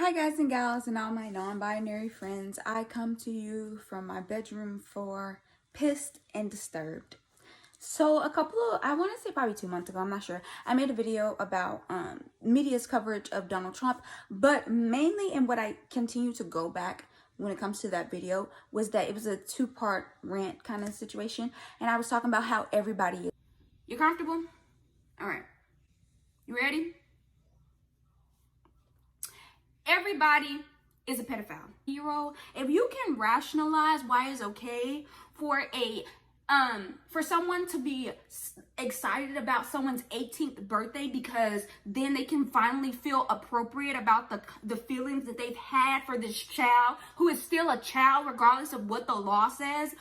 Hi guys and gals and all my non-binary friends. I come to you from my bedroom for pissed and disturbed. So I want to say probably 2 months ago, I'm not sure, I made a video about media's coverage of Donald Trump, but mainly in what I continue to go back when it comes to that video was that it was a two-part rant kind of situation, and I was talking about how everybody is. You comfortable? All right. You ready? Everybody is a pedophile. If you can rationalize why it's okay for for someone to be excited about someone's 18th birthday because then they can finally feel appropriate about the feelings that they've had for this child who is still a child regardless of what the law says,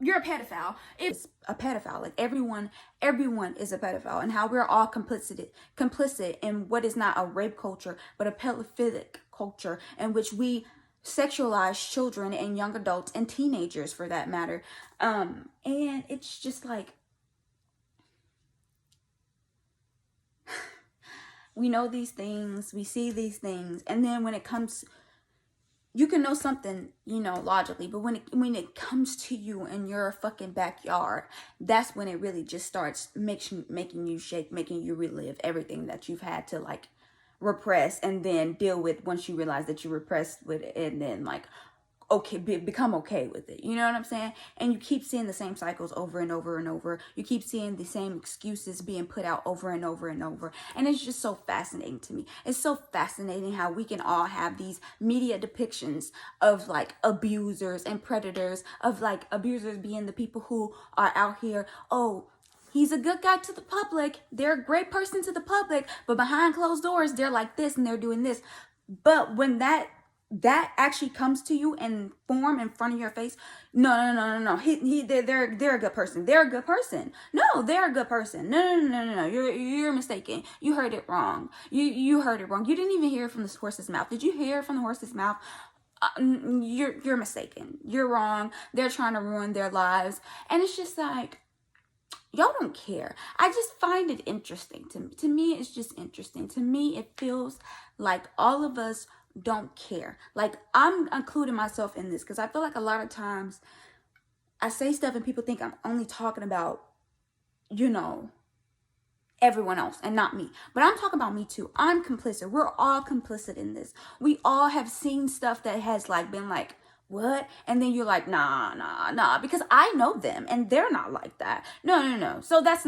you're a pedophile. It's a pedophile. Like everyone is a pedophile, and how we're all complicit in what is not a rape culture, but a pedophilic culture in which we sexualize children and young adults and teenagers for that matter. And it's just like, we know these things, we see these things, and then when it comes, you can know something, logically, but when it comes to you in your fucking backyard, that's when it really just starts making you shake, making you relive everything that you've had to like repress and then deal with once you realize that you repressed with it, and then like become okay with it. You know what I'm saying? And you keep seeing the same cycles over and over and over. You keep seeing the same excuses being put out over and over and over. And it's just so fascinating to me. It's so fascinating how we can all have these media depictions of like abusers and predators, of like abusers being the people who are out here, oh, he's a good guy to the public, they're a great person to the public, but behind closed doors, they're like this and they're doing this. But when that actually comes to you in form in front of your face, no. They're a good person. They're a good person. No, they're a good person. No. You're mistaken. You heard it wrong. You heard it wrong. You didn't even hear it from the horse's mouth. Did you hear it from the horse's mouth? You're mistaken. You're wrong. They're trying to ruin their lives, and it's just like, y'all don't care. I just find it interesting. To me, it's just interesting. To me, it feels like all of us don't care. Like, I'm including myself in this because I feel like a lot of times I say stuff and people think I'm only talking about, everyone else and not me. But I'm talking about me too. I'm complicit. We're all complicit in this. We all have seen stuff that has like been like, what? And then you're like, nah, because I know them and they're not like that. No. So that's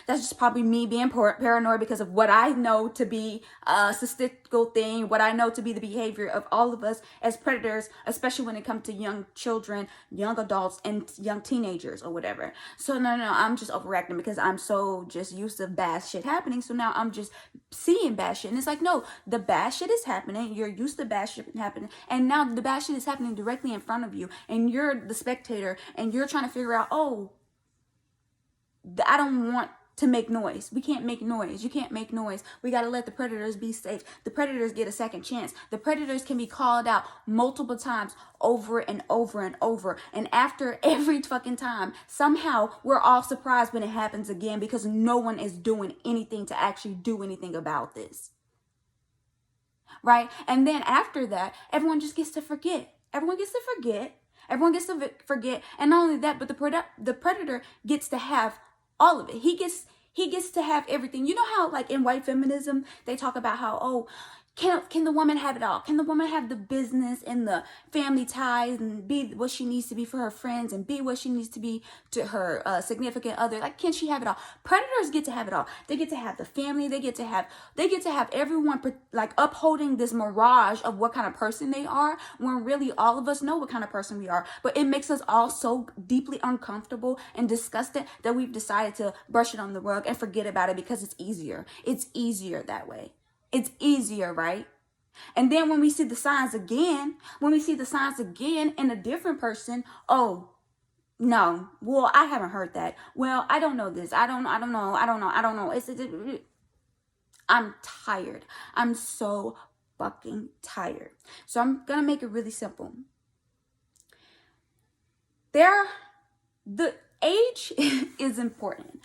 just probably me being paranoid because of what I know to be a statistical thing, what I know to be the behavior of all of us as predators, especially when it comes to young children, young adults, and young teenagers or whatever. So no, I'm just overreacting because I'm so just used to bad shit happening. So now I'm just seeing bad shit. And it's like, no, the bad shit is happening. You're used to bad shit happening. And now the bad shit is happening directly in front of you. And you're the spectator. And you're trying to figure out, oh, I don't want to make noise. We can't make noise. You can't make noise. We got to let the predators be safe. The predators get a second chance. The predators can be called out multiple times over and over and over. And after every fucking time, somehow we're all surprised when it happens again because no one is doing anything to actually do anything about this. Right? And then after that, everyone just gets to forget. Everyone gets to forget. And not only that, but the predator gets to have all of it. He gets to have everything. You know how like in white feminism, they talk about how, oh, can the woman have it all? Can the woman have the business and the family ties and be what she needs to be for her friends and be what she needs to be to her significant other? Like, can she have it all? Predators get to have it all. They get to have the family. They get to have everyone like upholding this mirage of what kind of person they are, when really all of us know what kind of person we are. But it makes us all so deeply uncomfortable and disgusted that we've decided to brush it on the rug and forget about it because it's easier. It's easier that way. It's easier, right? And then when we see the signs again in a different person, oh, no, well, I haven't heard that. Well, I don't know this. I don't know. I'm tired. I'm so fucking tired. So I'm going to make it really simple. The age is important.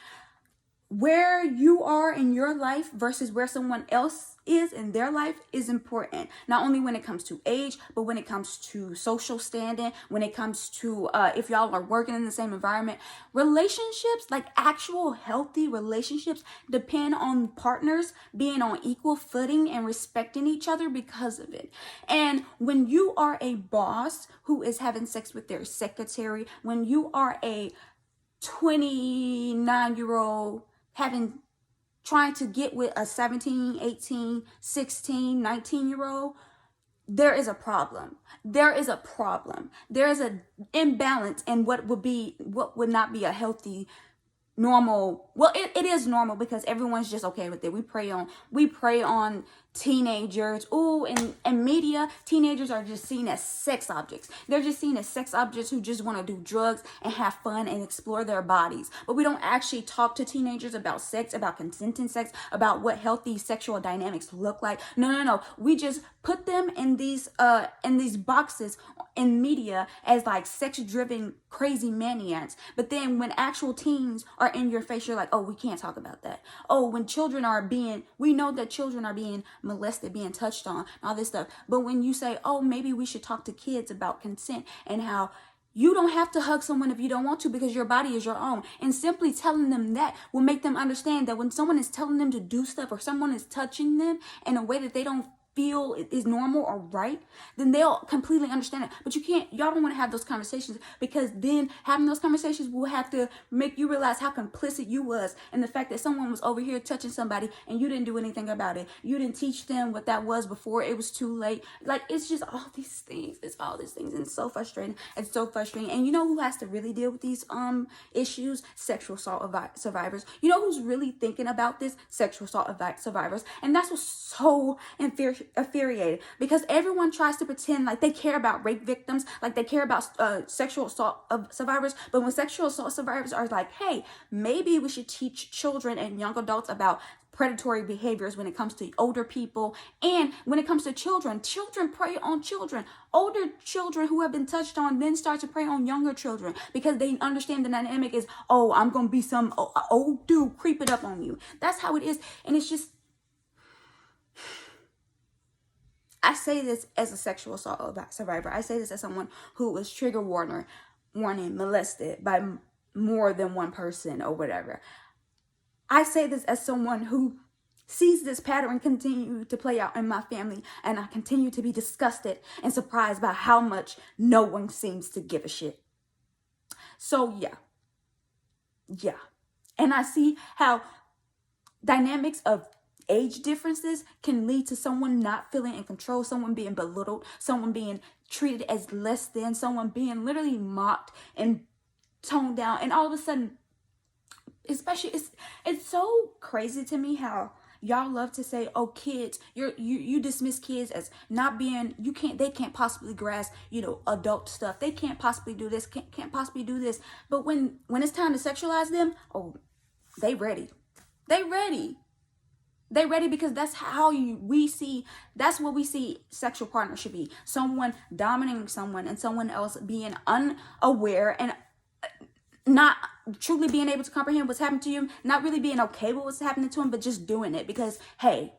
Where you are in your life versus where someone else is in their life is important. Not only when it comes to age, but when it comes to social standing, when it comes to if y'all are working in the same environment. Relationships, like actual healthy relationships, depend on partners being on equal footing and respecting each other because of it. And when you are a boss who is having sex with their secretary, when you are a 29-year-old trying to get with a 17, 18, 16, 19-year-old, there is a problem. There is a problem. There is an imbalance in what would not be a healthy, normal. Well, it is normal because everyone's just okay with it. We prey on teenagers. Ooh, in media, teenagers are just seen as sex objects. They're just seen as sex objects who just want to do drugs and have fun and explore their bodies. But we don't actually talk to teenagers about sex, about consenting sex, about what healthy sexual dynamics look like. No. We just put them in these boxes in media as like sex-driven crazy maniacs. But then when actual teens are in your face, you're like, oh, we can't talk about that. Oh, when we know that children are being molested, being touched on, all this stuff. But when you say, oh, maybe we should talk to kids about consent and how you don't have to hug someone if you don't want to because your body is your own. And simply telling them that will make them understand that when someone is telling them to do stuff or someone is touching them in a way that they don't feel is normal or right, then they'll completely understand it. But y'all don't want to have those conversations, because then having those conversations will have to make you realize how complicit you was in the fact that someone was over here touching somebody and you didn't do anything about it. You didn't teach them what that was before it was too late. Like, it's just all these things. It's all these things, and it's so frustrating. It's so frustrating. And you know who has to really deal with these issues? Sexual assault survivors. You know who's really thinking about this? Sexual assault survivors. And that's what's so infuriated, because everyone tries to pretend like they care about rape victims, like they care about sexual assault survivors. But when sexual assault survivors are like, hey, maybe we should teach children and young adults about predatory behaviors when it comes to older people, and when it comes to children prey on children. Older children who have been touched on then start to prey on younger children because they understand the dynamic is, oh, I'm gonna be some old dude creeping up on you. That's how it is. And it's just, I say this as a sexual assault survivor. I say this as someone who was trigger warning, molested by more than one person or whatever. I say this as someone who sees this pattern continue to play out in my family, and I continue to be disgusted and surprised by how much no one seems to give a shit. So yeah. And I see how dynamics of age differences can lead to someone not feeling in control, someone being belittled, someone being treated as less than, someone being literally mocked and toned down. And all of a sudden, especially, it's so crazy to me how y'all love to say, oh, kids, you dismiss kids as not being, they can't possibly grasp, adult stuff. They can't possibly do this, can't possibly do this. But when it's time to sexualize them, oh, they ready. They ready because that's that's what we see sexual partner should be. Someone dominating someone and someone else being unaware and not truly being able to comprehend what's happening to you, not really being okay with what's happening to him, but just doing it because, hey,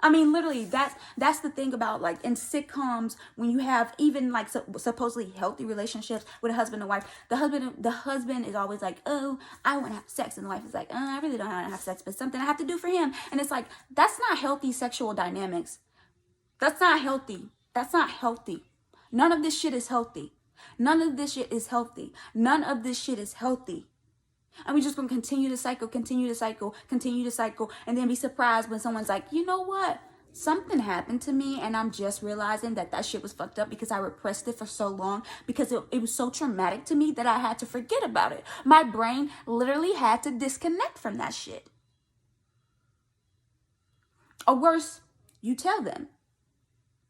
I mean, literally, that's the thing about, like, in sitcoms, when you have even like supposedly healthy relationships with a husband and wife, the husband is always like, oh, I want to have sex, and the wife is like, I really don't want to have sex, but something I have to do for him. And it's like, that's not healthy sexual dynamics. That's not healthy. None of this shit is healthy. None of this shit is healthy. And we're just going to continue to cycle, and then be surprised when someone's like, you know what? Something happened to me, and I'm just realizing that shit was fucked up because I repressed it for so long, because it was so traumatic to me that I had to forget about it. My brain literally had to disconnect from that shit. Or worse, you tell them.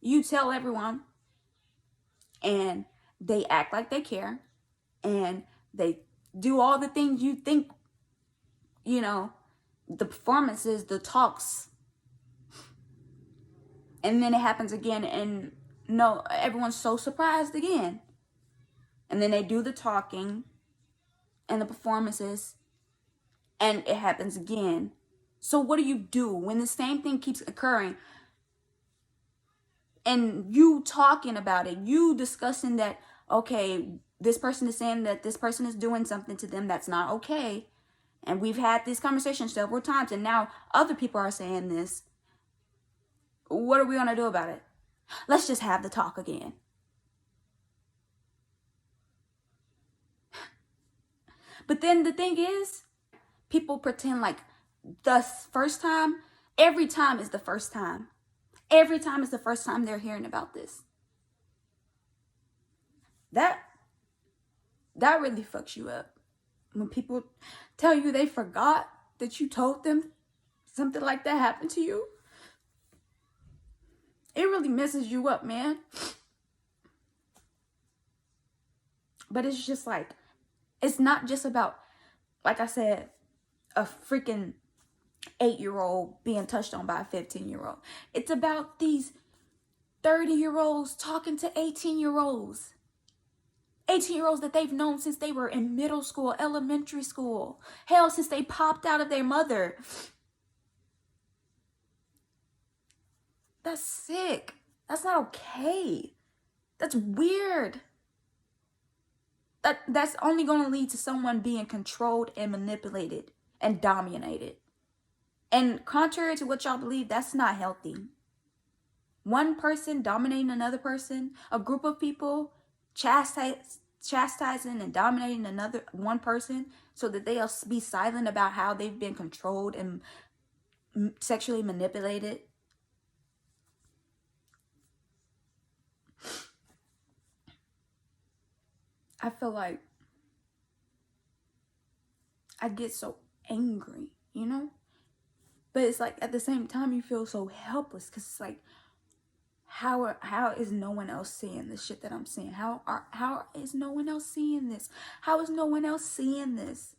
You tell everyone, and they act like they care, and they do all the things you think, the performances, the talks. And then it happens again, and no, everyone's so surprised again. And then they do the talking and the performances, and it happens again. So what do you do when the same thing keeps occurring? And you talking about it, you discussing that, okay, this person is saying that this person is doing something to them that's not okay. And we've had this conversation several times, and now other people are saying this. What are we going to do about it? Let's just have the talk again. But then the thing is, people pretend like the first time, every time is the first time. Every time is the first time they're hearing about this. That really fucks you up. When people tell you they forgot that you told them something like that happened to you, it really messes you up, man. But it's just like, it's not just about, like I said, a freaking 8-year-old being touched on by a 15-year-old. It's about these 30-year-olds talking to 18-year-olds. 18-year-olds that they've known since they were in middle school, elementary school. Hell, since they popped out of their mother. That's sick. That's not okay. That's weird. That's only going to lead to someone being controlled and manipulated and dominated. And contrary to what y'all believe, that's not healthy. One person dominating another person, a group of people chastising and dominating one person so that they'll be silent about how they've been controlled and sexually manipulated. I feel like I get so angry, you know? But it's like at the same time you feel so helpless, because it's like, how is no one else seeing the shit that I'm seeing? How is no one else seeing this? How is no one else seeing this?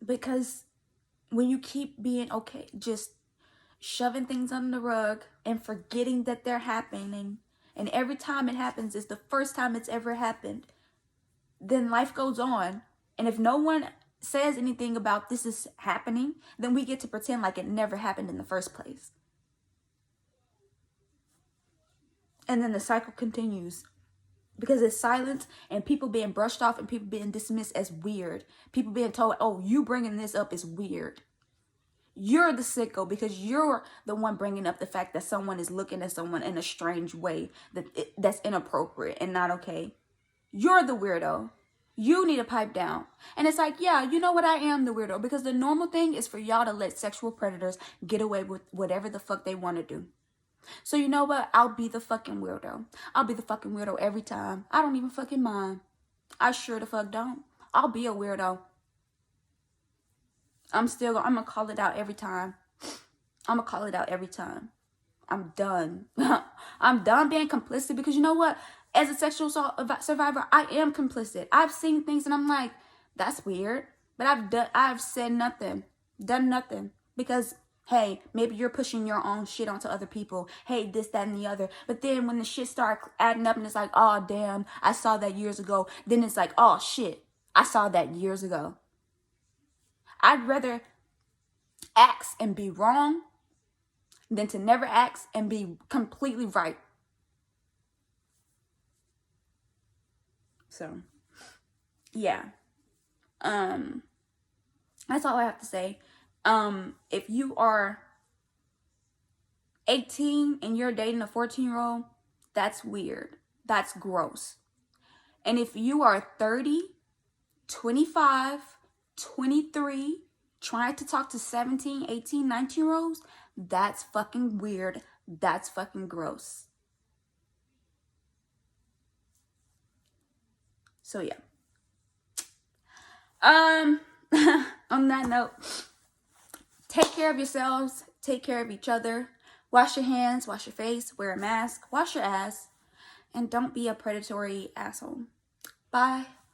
Because when you keep being okay, just shoving things under the rug and forgetting that they're happening, and every time it happens is the first time it's ever happened, then life goes on. And if no one says anything about this is happening, then we get to pretend like it never happened in the first place. And then the cycle continues, because it's silence and people being brushed off and people being dismissed as weird. People being told, oh, you bringing this up is weird. You're the sicko because you're the one bringing up the fact that someone is looking at someone in a strange way that's inappropriate and not okay. You're the weirdo. You need to pipe down. And it's like, yeah, you know what? I am the weirdo, because the normal thing is for y'all to let sexual predators get away with whatever the fuck they want to do. So you know what? I'll be the fucking weirdo. I'll be the fucking weirdo every time. I don't even fucking mind. I sure the fuck don't. I'll be a weirdo. I'm gonna call it out every time. I'm gonna call it out every time. I'm done. I'm done being complicit, because you know what? As a sexual survivor, I am complicit. I've seen things and I'm like, that's weird. But I've said nothing, done nothing, because hey, maybe you're pushing your own shit onto other people. Hey, this, that, and the other. But then when the shit start adding up and it's like, oh, damn, I saw that years ago. Then it's like, oh, shit, I saw that years ago. I'd rather ask and be wrong than to never ask and be completely right. So, yeah. That's all I have to say. If you are 18 and you're dating a 14-year-old, that's weird. That's gross. And if you are 30, 25, 23, trying to talk to 17, 18, 19-year-olds, that's fucking weird. That's fucking gross. So yeah. On that note, take care of yourselves, take care of each other, wash your hands, wash your face, wear a mask, wash your ass, and don't be a predatory asshole. Bye.